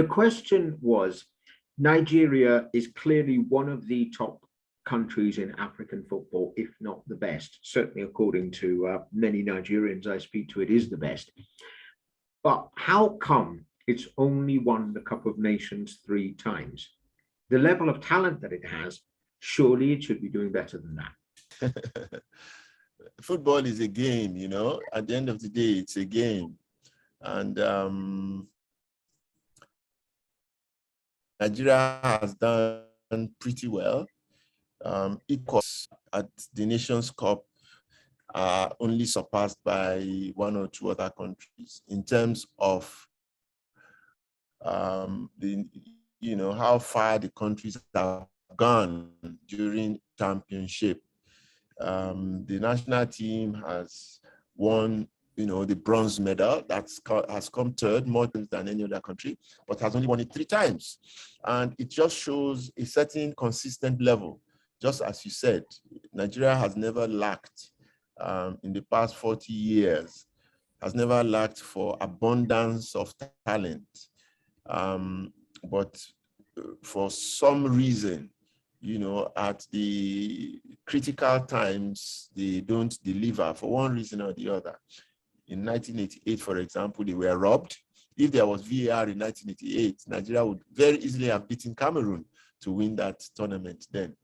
The question was, Nigeria is clearly one of the top countries in African football, if not the best. Certainly, according to many Nigerians I speak to, it is the best. But how come it's only won the Cup of Nations 3 times? The level of talent that it has, surely it should be doing better than that. Football is a game, you know. At the end of the day, it's a game. And Nigeria has done pretty well. It costs at the Nations Cup only surpassed by 1 or 2 other countries in terms of how far the countries have gone during championship. The national team has won, the bronze medal. Has come third, more than any other country, but has only won it 3 times. And it just shows a certain consistent level. Just as you said, Nigeria has never lacked in the past 40 years, has never lacked for abundance of talent. But for some reason, at the critical times, they don't deliver for one reason or the other. In 1988, for example, they were robbed. If there was VAR in 1988, Nigeria would very easily have beaten Cameroon to win that tournament then.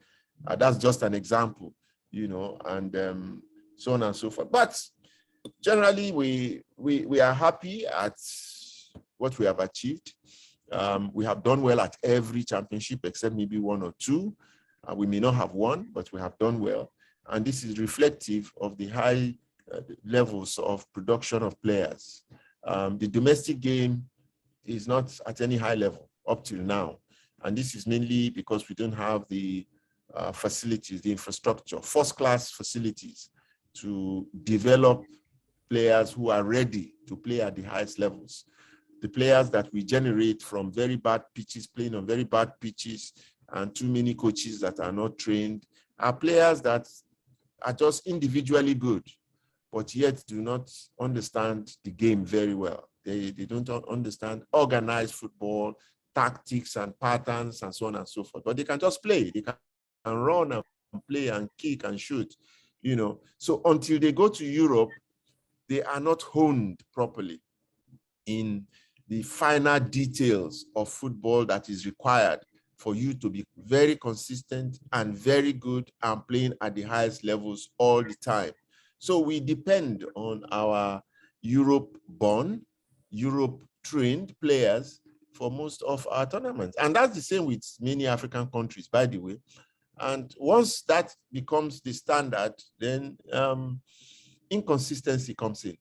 That's just an example, and so on and so forth. But generally, we are happy at what we have achieved. We have done well at every championship except maybe 1 or 2. We may not have won, but we have done well. And this is reflective of the high levels of production of players. The domestic game is not at any high level up till now. And this is mainly because we don't have the facilities, the infrastructure, first-class facilities to develop players who are ready to play at the highest levels. The players that we generate from very bad pitches, playing on very bad pitches, and too many coaches that are not trained, are players that are just individually good, but yet do not understand the game very well. They don't understand organized football, tactics and patterns, and so on and so forth. But they can just play. They can run and play and kick and shoot, So until they go to Europe, they are not honed properly in the finer details of football that is required for you to be very consistent and very good and playing at the highest levels all the time. So we depend on our Europe-born, Europe-trained players for most of our tournaments. And that's the same with many African countries, by the way. And once that becomes the standard, then inconsistency comes in.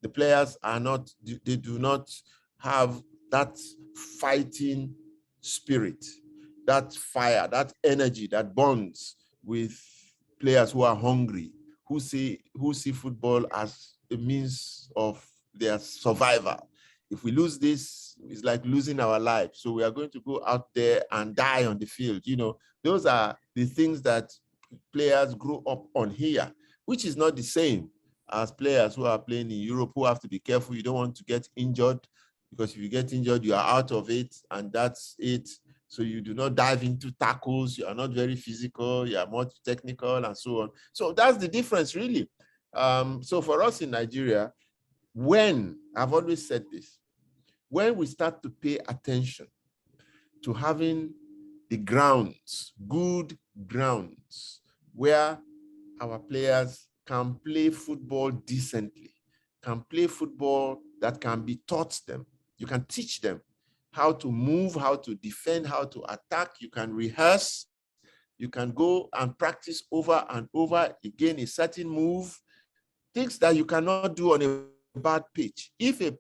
The players they do not have that fighting spirit, that fire, that energy that bonds with players who are hungry, who see football as a means of their survival. If we lose this, it's like losing our life. So we are going to go out there and die on the field. Those are the things that players grow up on here, which is not the same as players who are playing in Europe, who have to be careful. You don't want to get injured, because if you get injured, you are out of it, and that's it. So you do not dive into tackles. You are not very physical. You are more technical and so on. So that's the difference, really. So for us in Nigeria, I've always said this, when we start to pay attention to having the grounds, good grounds, where our players can play football decently, can play football that can be taught them. You can teach them how to move, how to defend, how to attack. You can rehearse. You can go and practice over and over again a certain move, things that you cannot do on a bad pitch. If a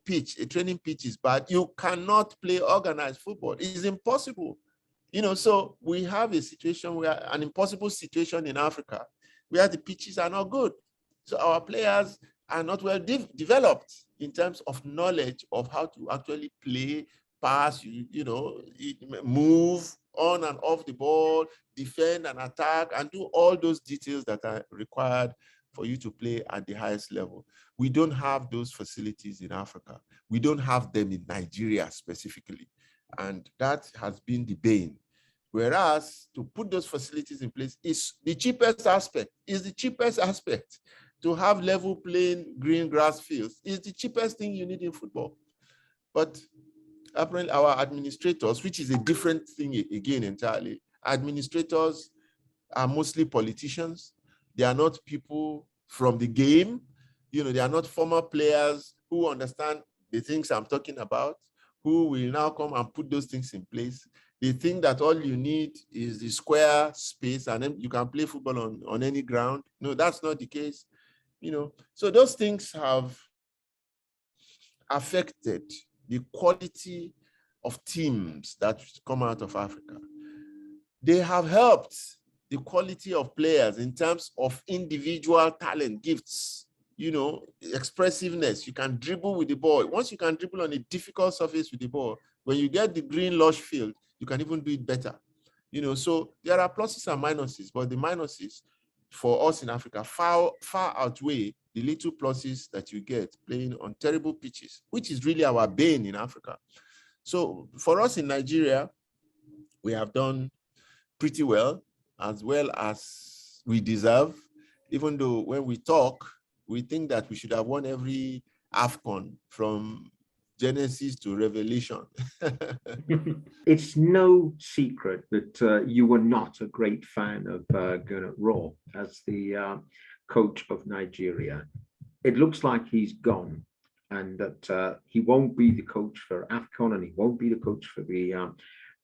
training pitch is bad, you cannot play organized football. It is impossible. So we have an impossible situation in Africa where the pitches are not good. So our players are not well developed in terms of knowledge of how to actually play, pass, move on and off the ball, defend and attack, and do all those details that are required for you to play at the highest level. We don't have those facilities in Africa. We don't have them in Nigeria specifically. And that has been the bane. Whereas to put those facilities in place is the cheapest aspect, To have level playing green grass fields is the cheapest thing you need in football. But apparently our administrators, which is a different thing again entirely, administrators are mostly politicians. They are not people from the game. They are not former players who understand the things I'm talking about, who will now come and put those things in place. They think that all you need is the square space and then you can play football on any ground. No, that's not the case. So those things have affected the quality of teams that come out of Africa. They have helped the quality of players in terms of individual talent, gifts, expressiveness. You can dribble with the ball. Once you can dribble on a difficult surface with the ball, when you get the green lush field, you can even do it better. So there are pluses and minuses, but the minuses for us in Africa far outweigh the little pluses that you get playing on terrible pitches, which is really our bane in Africa. So for us in Nigeria, we have done pretty well as we deserve, even though when we talk, we think that we should have won every AFCON from Genesis to Revelation. It's no secret that you were not a great fan of Gernot Rohr as the coach of Nigeria. It looks like he's gone and that he won't be the coach for AFCON and he won't be the coach for the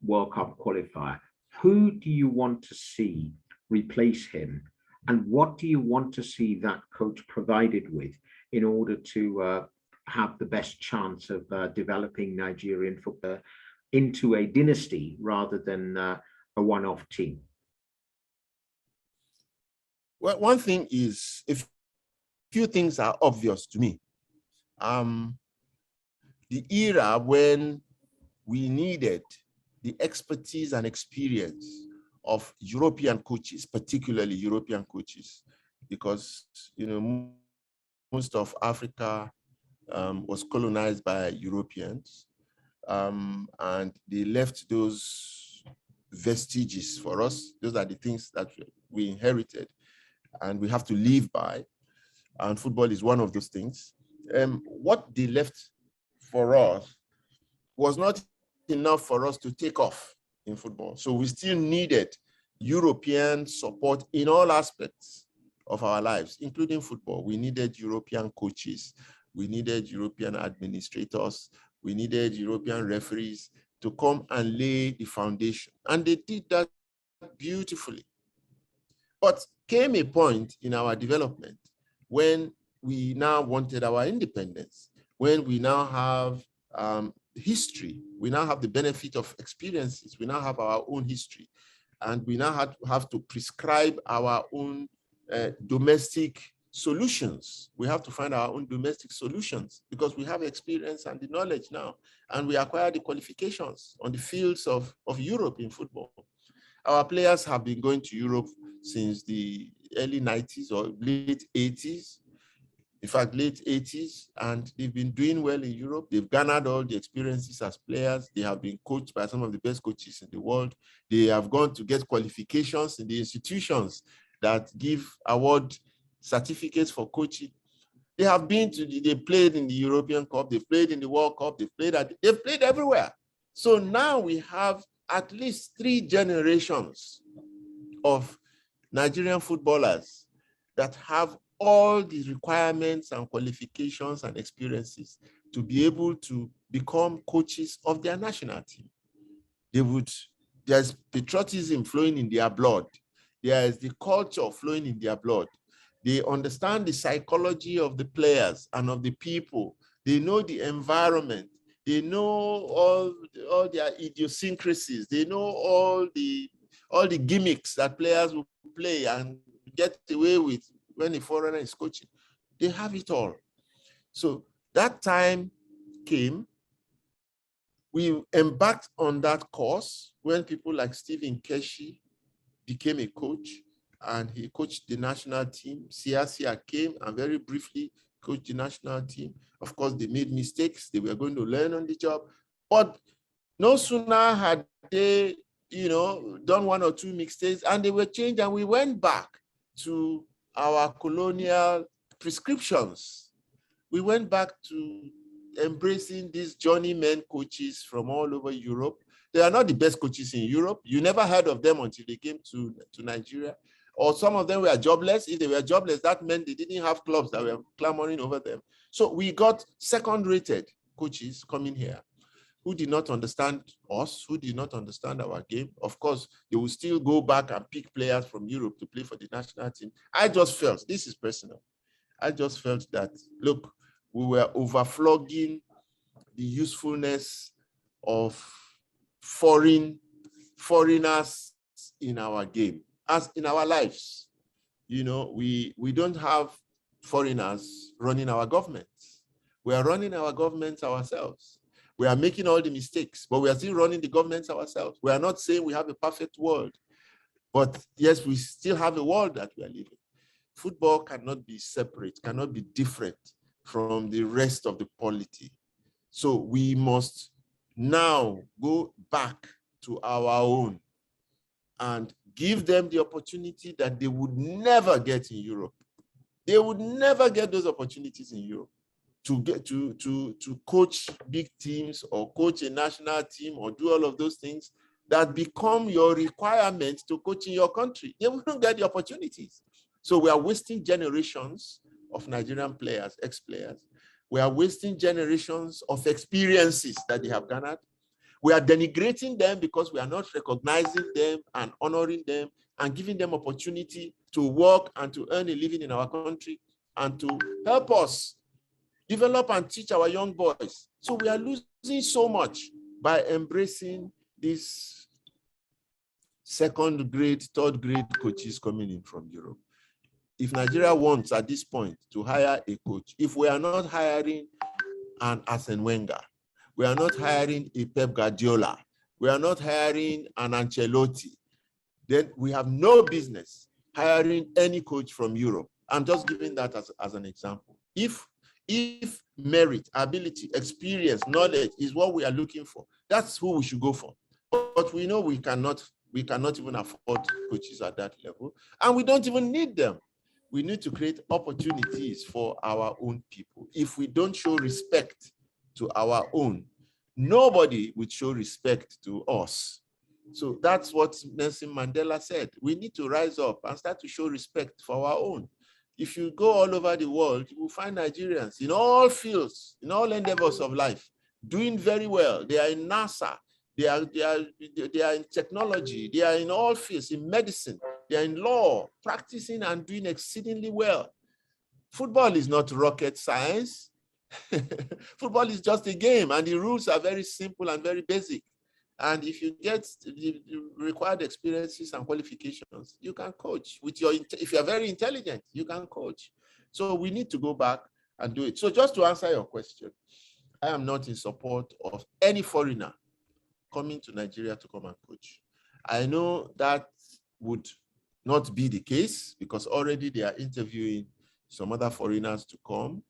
World Cup qualifier. Who do you want to see replace him? And what do you want to see that coach provided with in order to have the best chance of developing Nigerian football into a dynasty rather than a one-off team? Well, one thing is, a few things are obvious to me. The era when we needed the expertise and experience of European coaches, particularly European coaches, because most of Africa was colonized by Europeans, and they left those vestiges for us. Those are the things that we inherited and we have to live by, and football is one of those things. What they left for us was not enough for us to take off in football. So we still needed European support in all aspects of our lives, including football. We needed European coaches. We needed European administrators. We needed European referees to come and lay the foundation. And they did that beautifully. But came a point in our development when we now wanted our independence, when we now have history, we now have the benefit of experiences, we now have our own history, and we now have to prescribe our own domestic solutions. We have to find our own domestic solutions because we have experience and the knowledge now, and we acquire the qualifications on the fields of Europe in football. Our players have been going to Europe since the early 90s or late 80s. In fact, late 80s, and they've been doing well in Europe. They've garnered all the experiences as players. They have been coached by some of the best coaches in the world. They have gone to get qualifications in the institutions that give award certificates for coaching. They have been they played in the European Cup, they've played in the World Cup, they've played everywhere. So now we have at least 3 generations of Nigerian footballers that have all the requirements and qualifications and experiences to be able to become coaches of their national team. There's patriotism flowing in their blood. There is the culture flowing in their blood. They understand the psychology of the players and of the people. They know the environment. They know all their idiosyncrasies. They know all the gimmicks that players will play and get away with when a foreigner is coaching. They have it all. So that time came. We embarked on that course when people like Stephen Keshi became a coach, and he coached the national team. Sia came and very briefly coached the national team. Of course, they made mistakes. They were going to learn on the job. But no sooner had they, done one or two mistakes and they were changed, and we went back to our colonial prescriptions. We went back to embracing these journeyman coaches from all over Europe. They are not the best coaches in Europe. You never heard of them until they came to Nigeria. Or some of them were jobless. If they were jobless, that meant they didn't have clubs that were clamoring over them. So we got second-rated coaches coming here who did not understand us, who did not understand our game. Of course, they will still go back and pick players from Europe to play for the national team. I just felt, this is personal, I just felt that, look, we were overflogging the usefulness of foreigners in our game, as in our lives. We don't have foreigners running our governments. We are running our governments ourselves. We are making all the mistakes, but we are still running the governments ourselves. We are not saying we have a perfect world, but yes, we still have a world that we are living. Football cannot be separate, cannot be different from the rest of the polity. So we must now go back to our own and give them the opportunity that they would never get in Europe. They would never get those opportunities in Europe to get to coach big teams or coach a national team or do all of those things that become your requirement to coach in your country. They wouldn't get the opportunities. So we are wasting generations of Nigerian players, ex-players. We are wasting generations of experiences that they have garnered. We are denigrating them because we are not recognizing them and honoring them and giving them opportunity to work and to earn a living in our country and to help us develop and teach our young boys. So we are losing so much by embracing these second grade, third grade coaches coming in from Europe. If Nigeria wants at this point to hire a coach, if we are not hiring an Arsene Wenger, we are not hiring a Pep Guardiola, we are not hiring an Ancelotti, then we have no business hiring any coach from Europe. I'm just giving that as an example. If merit, ability, experience, knowledge is what we are looking for, that's who we should go for. But we know we cannot even afford coaches at that level, and we don't even need them. We need to create opportunities for our own people. If we don't show respect to our own, nobody would show respect to us. So that's what Nelson Mandela said. We need to rise up and start to show respect for our own. If you go all over the world, you will find Nigerians in all fields, in all endeavors of life, doing very well. They are in NASA, they are in technology, they are in all fields, in medicine, they are in law, practicing and doing exceedingly well. Football is not rocket science. Football is just a game, and the rules are very simple and very basic. And if you get the required experiences and qualifications, you can coach. If you're very intelligent, you can coach. So we need to go back and do it. So just to answer your question, I am not in support of any foreigner coming to Nigeria to come and coach. I know that would not be the case because already they are interviewing some other foreigners to come,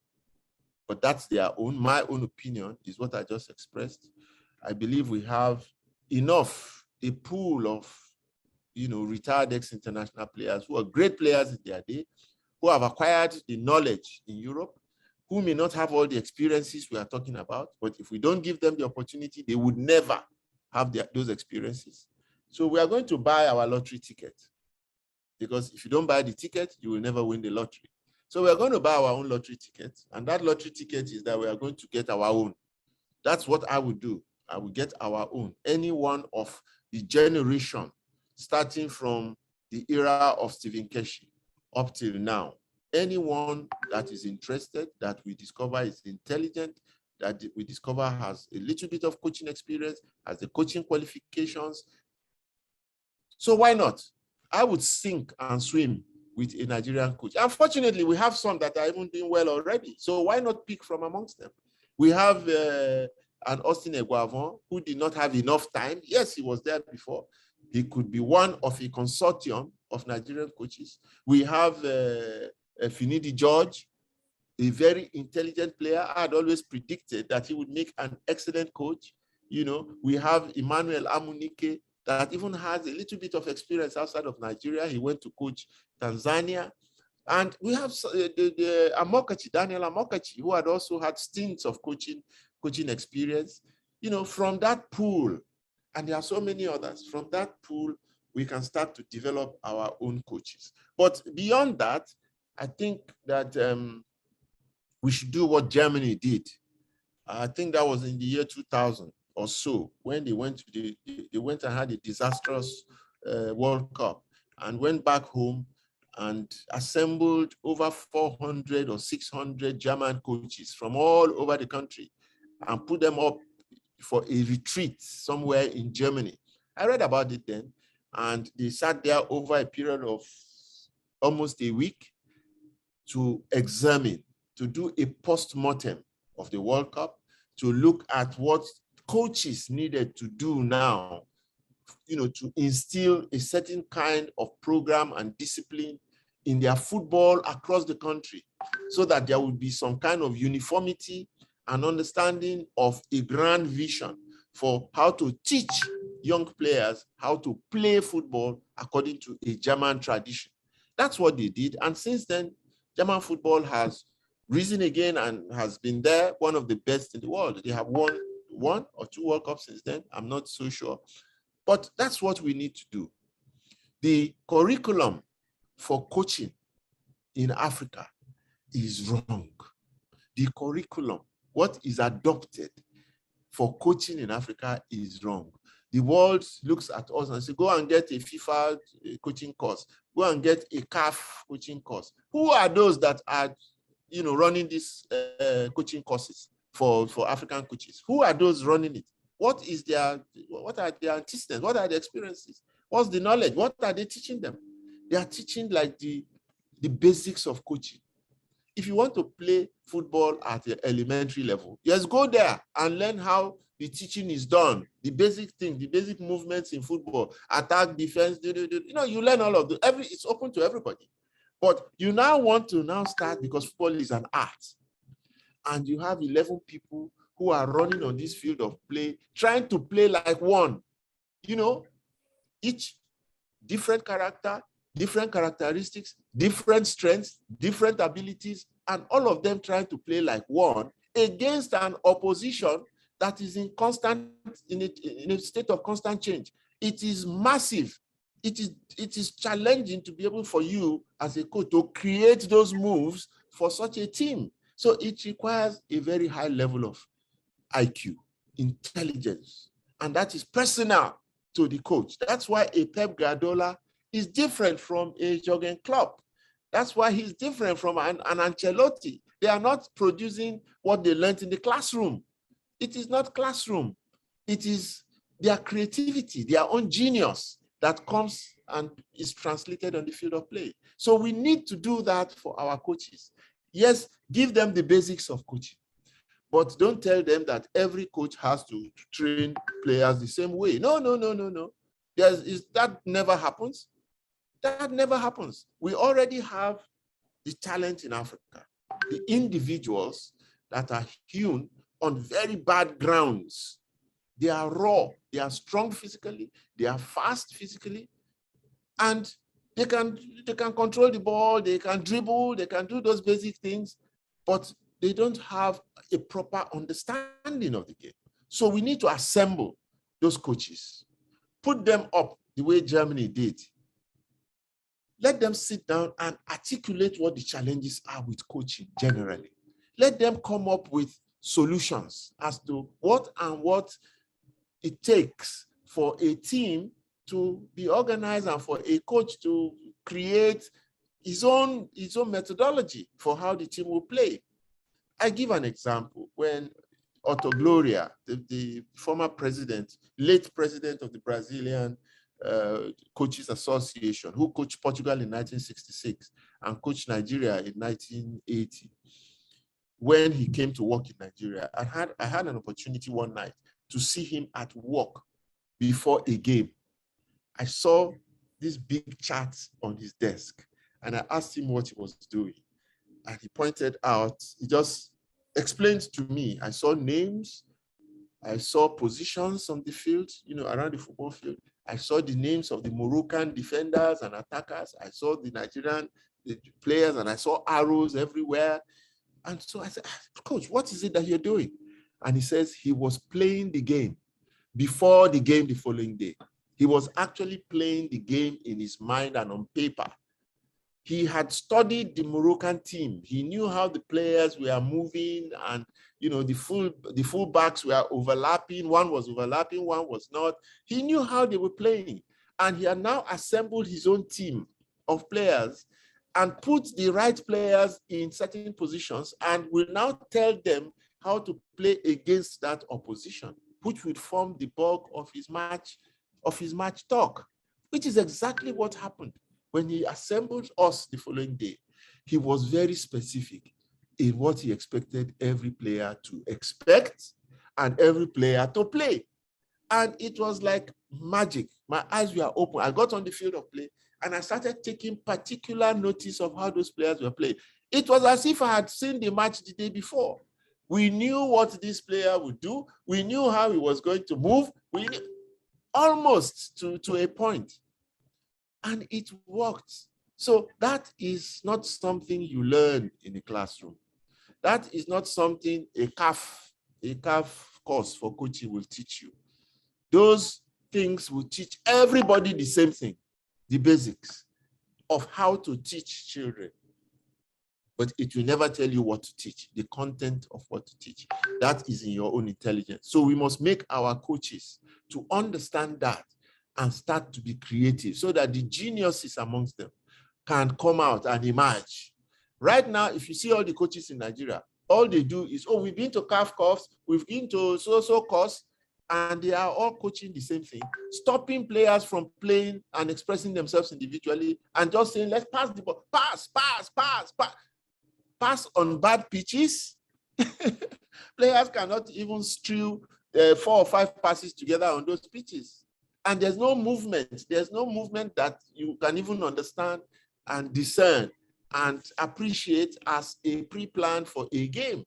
but that's their own. My own opinion is what I just expressed. I believe we have a pool of, retired ex-international players who are great players in their day, who have acquired the knowledge in Europe, who may not have all the experiences we are talking about, but if we don't give them the opportunity, they would never have those experiences. So we are going to buy our lottery ticket, because if you don't buy the ticket, you will never win the lottery. So we are going to buy our own lottery ticket, and that lottery ticket is that we are going to get our own. That's what I would do. I will get our own. Any one of the generation, starting from the era of Stephen Keshi up till now, anyone that is interested, that we discover is intelligent, that we discover has a little bit of coaching experience, has the coaching qualifications. So why not? I would sink and swim with a Nigerian coach. Unfortunately, we have some that are even doing well already. So why not pick from amongst them? We have an Austin Eguavon who did not have enough time. Yes, he was there before. He could be one of a consortium of Nigerian coaches. We have Finidi George, a very intelligent player. I had always predicted that he would make an excellent coach. You know, we have Emmanuel Amunike that even has a little bit of experience outside of Nigeria. He went to coach Tanzania. And we have the Amokachi, Daniel Amokachi, who had also had stints of coaching experience. You know, from that pool, and there are so many others, from that pool, we can start to develop our own coaches. But beyond that, I think that we should do what Germany did. I think that was in the year 2000 or so, when they went to they went and had a disastrous World Cup and went back home and assembled over 400 or 600 German coaches from all over the country and put them up for a retreat somewhere in Germany. I read about it then, and they sat there over a period of almost a week to examine, to do a post-mortem of the World Cup, to look at what coaches needed to do now, you know, to instill a certain kind of program and discipline in their football across the country, so that there would be some kind of uniformity and understanding of a grand vision for how to teach young players how to play football according to a German tradition. That's what they did. And since then, German football has risen again and has been there, one of the best in the world. They have won one or two World Cups since then. I'm not so sure. But that's what we need to do. The curriculum for coaching in Africa is wrong. The curriculum, what is adopted for coaching in Africa is wrong. The world looks at us and says, go and get a FIFA coaching course. Go and get a CAF coaching course. Who are those that are, you know, running these coaching courses for African coaches? Who are those running it? What are their antecedents? What are the experiences? What's the knowledge? What are they teaching them? They are teaching like the basics of coaching. If you want to play football at the elementary level, just go there and learn how the teaching is done, the basic things, the basic movements in football, attack, defense, you know, you learn all of them. It's open to everybody. But you now want to start, because football is an art, and you have 11 people who are running on this field of play, trying to play like one, you know, each different character, different characteristics, different strengths, different abilities, and all of them trying to play like one against an opposition that is in a state of constant change. It is massive. It is challenging to be able for you as a coach to create those moves for such a team. So it requires a very high level of IQ, intelligence, and that is personal to the coach. That's why a Pep Guardiola is different from a Jurgen Klopp. That's why he's different from an Ancelotti. They are not producing what they learned in the classroom. It is not classroom. It is their creativity, their own genius that comes and is translated on the field of play. So we need to do that for our coaches. Yes, give them the basics of coaching, but don't tell them that every coach has to train players the same way. No. That never happens. That never happens. We already have the talent in Africa, the individuals that are hewn on very bad grounds. They are raw, they are strong physically, they are fast physically, and they can control the ball, they can dribble, they can do those basic things, but they don't have a proper understanding of the game. So we need to assemble those coaches, put them up the way Germany did. Let them sit down and articulate what the challenges are with coaching generally. Let them come up with solutions as to what it takes for a team to be organized and for a coach to create his own methodology for how the team will play. I give an example. When Otto Gloria, the former president, late president of the Brazilian Coaches Association, who coached Portugal in 1966 and coached Nigeria in 1980, when he came to work in Nigeria, I had an opportunity one night to see him at work before a game. I saw this big chart on his desk, and I asked him what he was doing. And he pointed out, he just explained to me, I saw names, I saw positions on the field, around the football field. I saw the names of the Moroccan defenders and attackers. I saw the Nigerian players, and I saw arrows everywhere. And so I said, Coach, what is it that you're doing? And he says he was playing the game before the game the following day. He was actually playing the game in his mind and on paper. He had studied the Moroccan team. He knew how the players were moving, and the full backs were overlapping. One was overlapping, one was not. He knew how they were playing. And he had now assembled his own team of players and put the right players in certain positions, and will now tell them how to play against that opposition, which would form the bulk of his match talk, which is exactly what happened. When he assembled us the following day, he was very specific in what he expected every player to expect and every player to play. And it was like magic. My eyes were open. I got on the field of play and I started taking particular notice of how those players were playing. It was as if I had seen the match the day before. We knew what this player would do. We knew how he was going to move. We knew, almost to a point. And it worked. So that is not something you learn in a classroom. That is not something a CAF course for coaching will teach you. Those things will teach everybody the same thing, the basics of how to teach children. But it will never tell you what to teach, the content of what to teach. That is in your own intelligence. So we must make our coaches to understand that and start to be creative so that the geniuses amongst them can come out and emerge. Right now, if you see all the coaches in Nigeria, all they do is, we've been to CAF course, we've been to so-so course, and they are all coaching the same thing, stopping players from playing and expressing themselves individually, and just saying, let's pass the ball, pass on bad pitches. Players cannot even strew 4 or 5 passes together on those pitches. And there's no movement. There's no movement that you can even understand and discern and appreciate as a pre-plan for a game.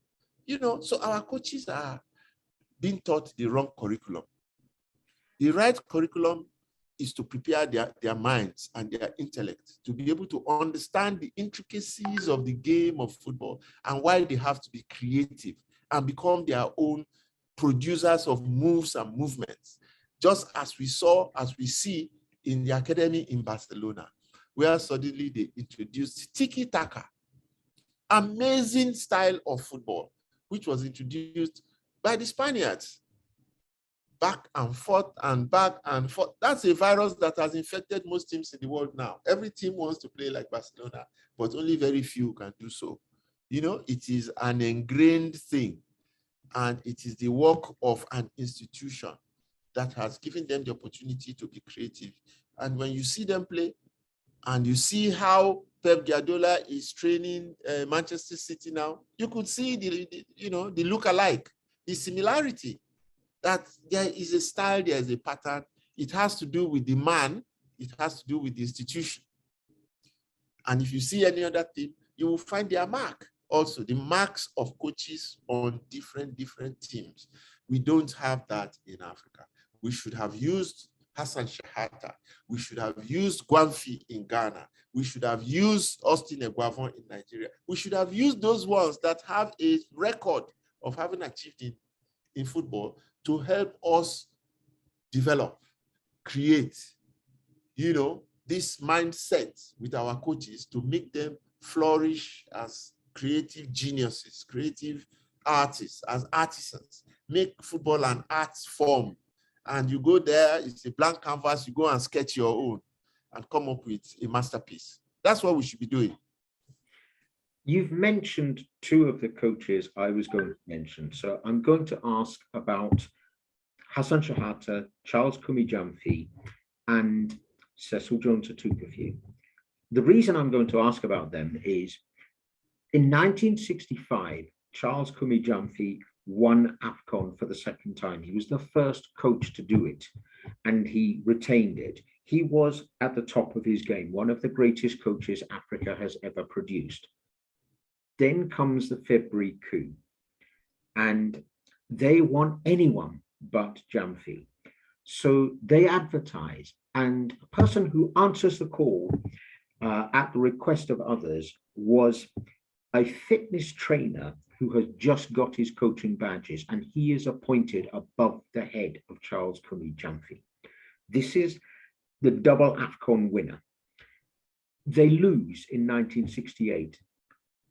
So our coaches are being taught the wrong curriculum. The right curriculum is to prepare their minds and their intellect to be able to understand the intricacies of the game of football and why they have to be creative and become their own producers of moves and movements. Just as we see in the academy in Barcelona, where suddenly they introduced tiki-taka, amazing style of football, which was introduced by the Spaniards. Back and forth and back and forth. That's a virus that has infected most teams in the world now. Every team wants to play like Barcelona, but only very few can do so. It is an ingrained thing, and it is the work of an institution that has given them the opportunity to be creative. And when you see them play, and you see how Pep Guardiola is training Manchester City now, you could see the look-alike, the similarity, that there is a style, there is a pattern. It has to do with the man, it has to do with the institution. And if you see any other team, you will find their mark. Also, the marks of coaches on different teams. We don't have that in Africa. We should have used Hassan Shahata. We should have used Guanfi in Ghana. We should have used Austin Eguavon in Nigeria. We should have used those ones that have a record of having achieved in football to help us develop, create, this mindset with our coaches to make them flourish as creative geniuses, creative artists, as artisans. Make football an art form. And you go there, it's a blank canvas, you go and sketch your own and come up with a masterpiece. That's what we should be doing. You've mentioned 2 of the coaches I was going to mention. So I'm going to ask about Hassan Shahata, Charles Kumi Jamfi, and Cecil Jones Atuquafe. The reason I'm going to ask about them is in 1965, Charles Kumi Jamfi won AFCON for the second time. He was the first coach to do it, and he retained it. He was at the top of his game, one of the greatest coaches Africa has ever produced. Then comes the February coup, and they want anyone but Jamfi. So they advertise, and a person who answers the call at the request of others was a fitness trainer who has just got his coaching badges, and he is appointed above the head of Charles Kumi Jamfi. This is the double AFCON winner. They lose in 1968.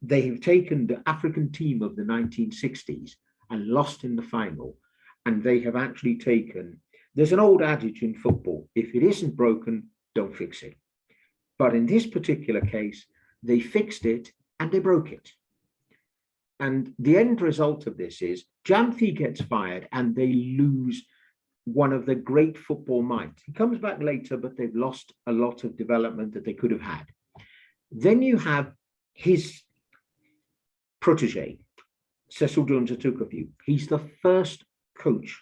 They have taken the African team of the 1960s and lost in the final, and they have actually taken, there's an old adage in football, if it isn't broken, don't fix it. But in this particular case, they fixed it and they broke it. And the end result of this is Jamfi gets fired and they lose one of the great football minds. He comes back later, but they've lost a lot of development that they could have had. Then you have his protege, Cecil Jones Atukoviu. He's the first coach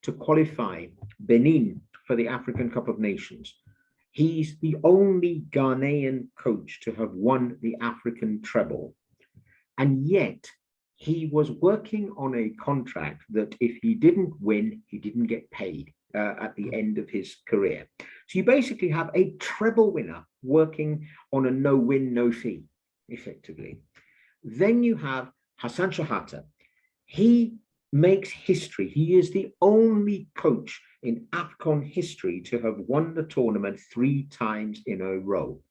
to qualify Benin for the African Cup of Nations. He's the only Ghanaian coach to have won the African treble. And yet he was working on a contract that if he didn't win, he didn't get paid at the end of his career. So you basically have a treble winner working on a no-win, no-fee, effectively. Then you have Hassan Shahata. He makes history. He is the only coach in AFCON history to have won the tournament 3 times in a row.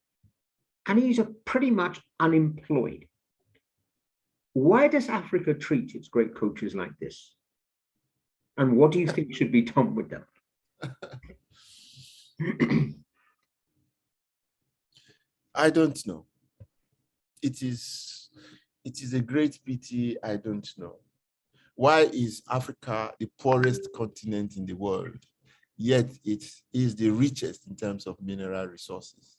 And he's pretty much unemployed. Why does Africa treat its great coaches like this? And what do you think should be done with them? I don't know. It is a great pity. I don't know. Why is Africa the poorest continent in the world, yet it is the richest in terms of mineral resources?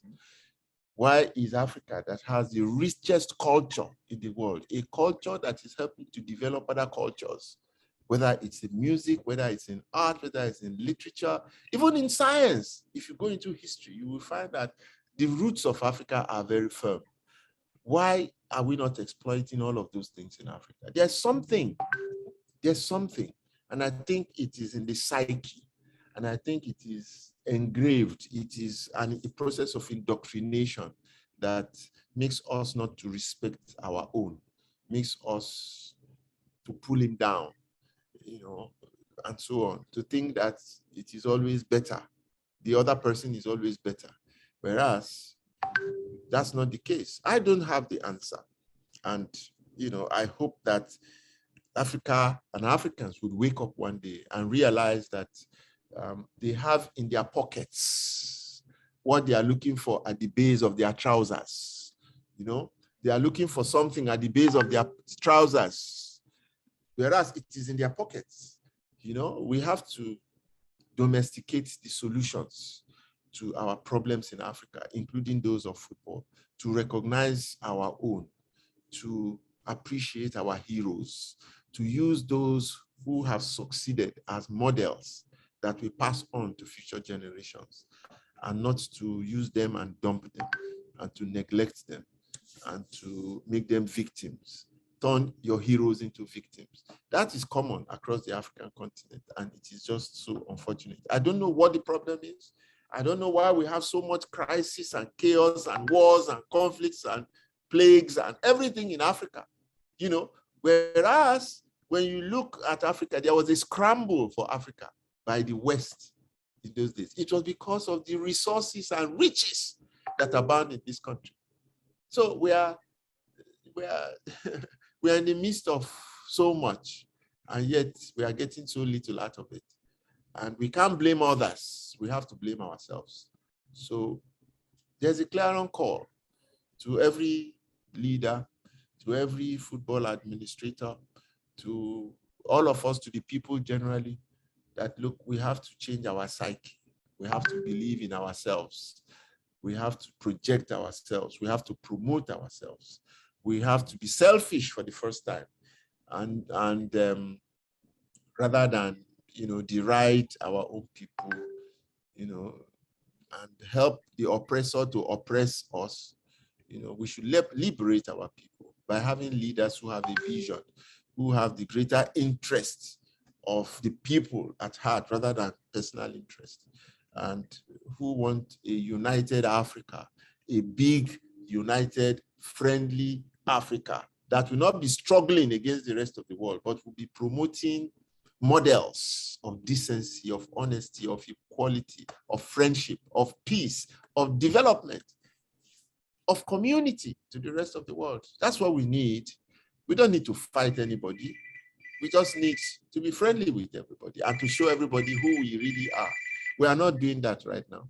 Why is Africa, that has the richest culture in the world, a culture that is helping to develop other cultures, whether it's in music, whether it's in art, whether it's in literature, even in science? If you go into history, you will find that the roots of Africa are very firm. Why are we not exploiting all of those things in Africa? There's something, and I think it is in the psyche, and I think it is engraved. It is a process of indoctrination that makes us not to respect our own, makes us to pull him down, and so on, to think that it is always better. The other person is always better, whereas that's not the case. I don't have the answer. And, I hope that Africa and Africans would wake up one day and realize that they have in their pockets what they are looking for at the base of their trousers. They are looking for something at the base of their trousers, whereas it is in their pockets. We have to domesticate the solutions to our problems in Africa, including those of football, to recognize our own, to appreciate our heroes, to use those who have succeeded as models that we pass on to future generations, and not to use them and dump them, and to neglect them, and to make them victims. Turn your heroes into victims. That is common across the African continent, and it is just so unfortunate. I don't know what the problem is. I don't know why we have so much crisis and chaos and wars and conflicts and plagues and everything in Africa. Whereas when you look at Africa, there was a scramble for Africa by the West in those days. It was because of the resources and riches that abound in this country. So we are in the midst of so much, and yet we are getting so little out of it. And we can't blame others. We have to blame ourselves. So there's a clarion call to every leader, to every football administrator, to all of us, to the people generally, that look, we have to change our psyche. We have to believe in ourselves. We have to project ourselves. We have to promote ourselves. We have to be selfish for the first time, and rather than, deride our own people, and help the oppressor to oppress us. We should liberate our people by having leaders who have a vision, who have the greater interest of the people at heart rather than personal interest, and who want a united Africa, a big, united, friendly Africa that will not be struggling against the rest of the world, but will be promoting models of decency, of honesty, of equality, of friendship, of peace, of development, of community to the rest of the world. That's what we need. We don't need to fight anybody. We just need to be friendly with everybody and to show everybody who we really are. We are not doing that right now.